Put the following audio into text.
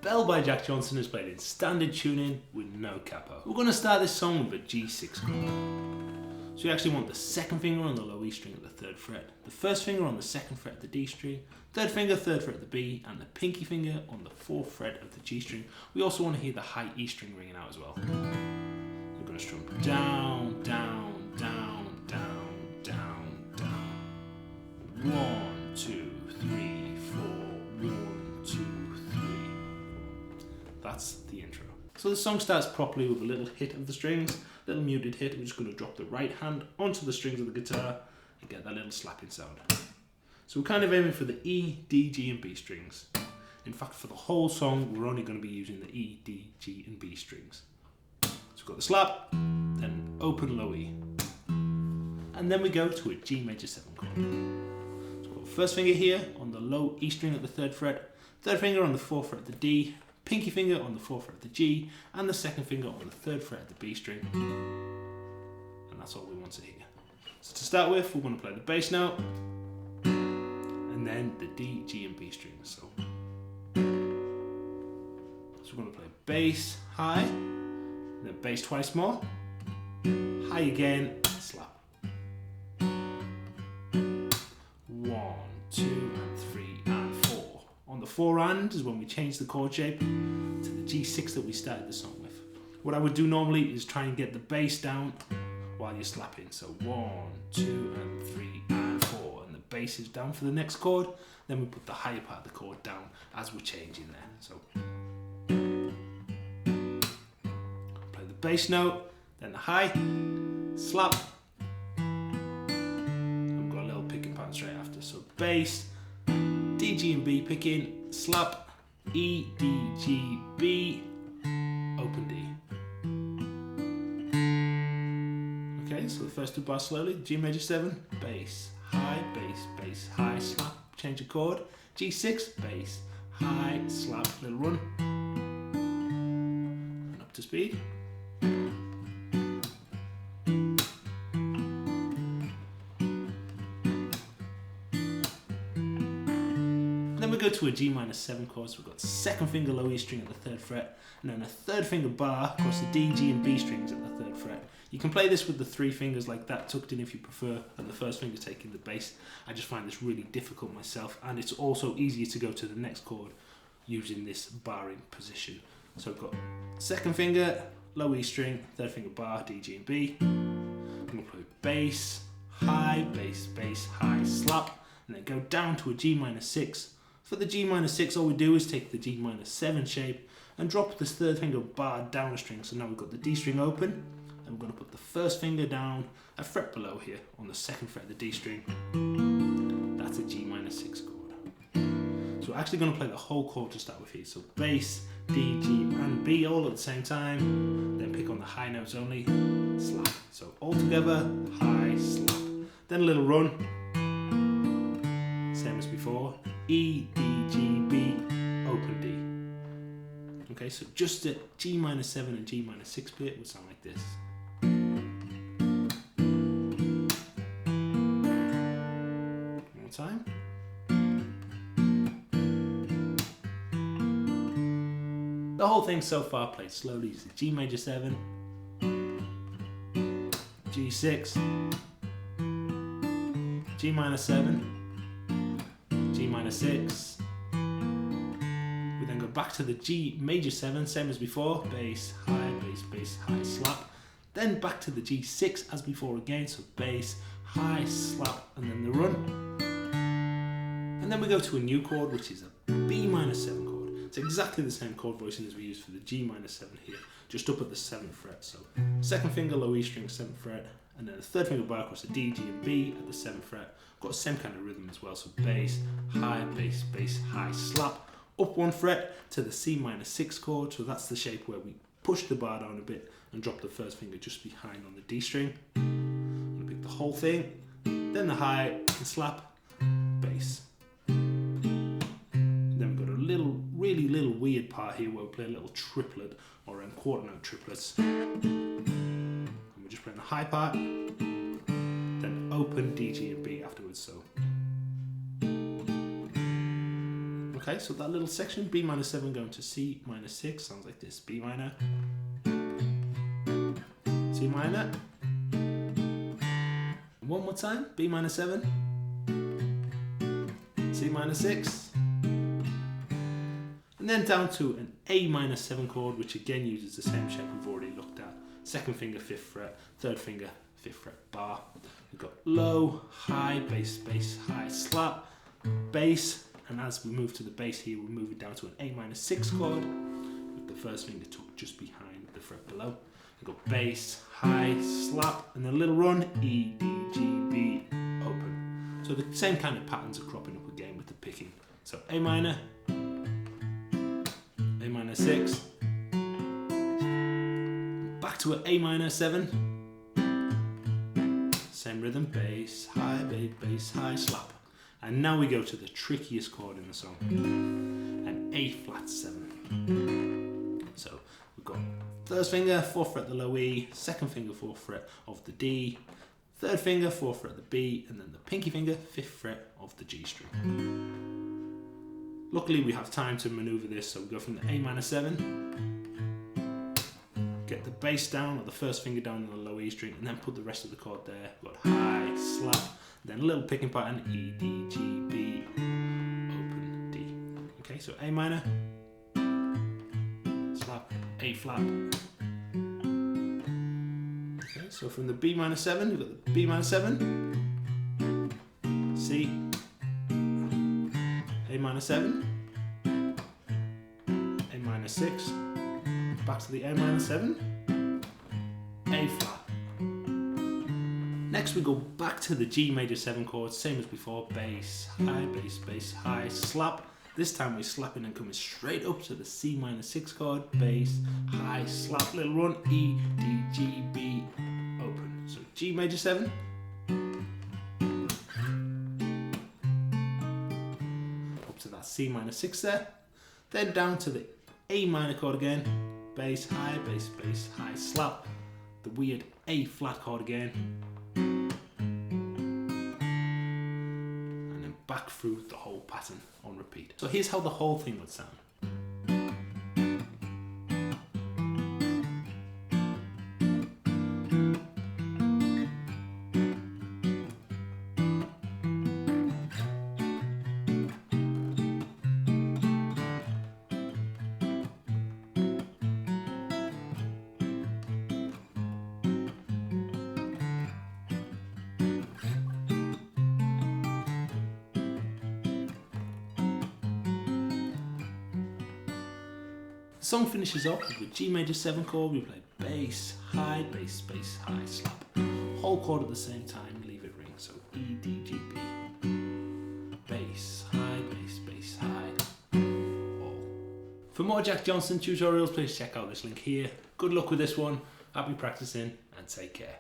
Belle by Jack Johnson is played in standard tuning with no capo. We're going to start this song with a G6 chord. So you actually want the second finger on the low E string at the 3rd fret, the first finger on the 2nd fret of the D string, 3rd finger, 3rd fret of the B, and the pinky finger on the 4th fret of the G string. We also want to hear the high E string ringing out as well. We're going to strum down, down, down, down, down, down. 1, 2, 3, 4, 1, 2, 3. That's the intro. So the song starts properly with a little hit of the strings, little muted hit. We're just going to drop the right hand onto the strings of the guitar and get that little slapping sound. So we're kind of aiming for the E, D, G and B strings. In fact, for the whole song, we're only going to be using the E, D, G and B strings. So we've got the slap, then open low E. And then we go to a G major 7 chord. So we've got the first finger here on the low E string at the 3rd fret, 3rd finger on the 4th fret of the D, pinky finger on the 4th fret of the G, and the 2nd finger on the 3rd fret of the B string. And that's all we want to hear. So to start with, we're going to play the bass note, and then the D, G and B strings. So we're going to play bass, high, then bass twice more, high again, slap. 1, 2, and 3, and 4. On the 4 and is when we change the chord shape to the G6 that we started the song with. What I would do normally is try and get the bass down while you're slapping. So 1, 2, and 3, and 4. And the bass is down for the next chord. Then we put the higher part of the chord down as we're changing there. So play the bass note, then the high, slap. And we've got a little picking pattern straight after. So bass, D, G and B picking, slap, E, D, G, B, open D. Okay, so the first 2 bars slowly. G major 7, bass, high, bass, high, slap, change of chord. G6, bass, high, slap, little run. And up to speed. Then we go to a G minor 7 chord, so we've got 2nd finger low E string at the 3rd fret, and then a 3rd finger bar across the D, G and B strings at the 3rd fret. You can play this with the 3 fingers like that tucked in if you prefer, and the first finger taking the bass. I just find this really difficult myself, and it's also easier to go to the next chord using this barring position. So we've got 2nd finger, low E string, 3rd finger bar, D, G and B. I'm going to play bass, high, bass, high, slap, and then go down to a G minor 6. For the G minor 6, all we do is take the G minor 7 shape and drop this 3rd finger bar down a string. So now we've got the D string open, and we're going to put the first finger down a fret below here on the 2nd fret of the D string. That's a G minor 6 chord. So we're actually going to play the whole chord to start with here. So bass, D, G and B all at the same time, then pick on the high notes only, slap. So all together, high, slap. Then a little run, same as before. E, D, G, B, open D. Okay, so just a G minor 7 and G minor 6 bit would sound like this. One more time. The whole thing so far played slowly is the G major 7, G6, G minor 7, G minor 6. We then go back to the G major 7, same as before, bass, high, slap. Then back to the G6 as before again, so bass, high, slap, and then the run. And then we go to a new chord, which is a B minor 7 chord. It's exactly the same chord voicing as we used for the G minor 7 here, just up at the 7th fret. So 2nd finger low E string, 7th fret, and then the 3rd finger bar across the D, G and B at the 7th fret. Got the same kind of rhythm as well, so bass, high, slap, up 1 fret to the C minor 6 chord. So that's the shape where we push the bar down a bit and drop the first finger just behind on the D string. I'm gonna pick the whole thing, then the high and slap, bass. Then we've got a really little weird part here where we play a little triplet or quarter note triplets. And we're just playing the high part, then open D, G and B afterwards. So Okay, so that little section, B minor 7 going to C minor 6, sounds like this. B minor, C minor. One more time, B minor 7, C minor 6. And then down to an A minor 7 chord, which again uses the same shape we've already looked at. Second finger, 5th fret, third finger, 5th fret bar. We've got low, high, bass, bass, high, slap, bass. And as we move to the bass here, we're moving down to an A minor 6 chord with the first finger tucked just behind the fret below. We've got bass, high, slap, and then a little run, E, D, G, B, open. So the same kind of patterns are cropping up again with the picking. So A minor 6, back to an A minor 7, same rhythm, bass, high, bass, high, slap. And now we go to the trickiest chord in the song, an A flat 7. So we've got first finger, 4th fret the low E, second finger, 4th fret of the D, third finger, 4th fret the B, and then the pinky finger, 5th fret of the G string. Luckily we have time to maneuver this, so we go from the A minor 7, get the bass down, or the first finger down on the low E string, and then put the rest of the chord there. We've got high, slap, then a little picking pattern, E, D, G, B, open, D. Okay, so A minor, slap, A flat. Okay, so from the B minor 7, we've got the B minor 7, C, A minor 7, A minor 6, back to the A minor 7, A flat. Next we go back to the G major 7 chord, same as before, bass, bass, high, slap. This time we're slapping and coming straight up to the C minor 6 chord, bass, high, slap, little run, E, D, G, B, open. So G major 7, up to that C minor 6 there, then down to the A minor chord again, bass, high, slap, the weird A flat chord again, and then back through the whole pattern on repeat. So here's how the whole thing would sound. The song finishes off with a G major 7 chord. We play bass, high, slap. Whole chord at the same time, leave it ring. So E, D, G, B. Bass, high, all. For more Jack Johnson tutorials, please check out this link here. Good luck with this one, happy practicing, and take care.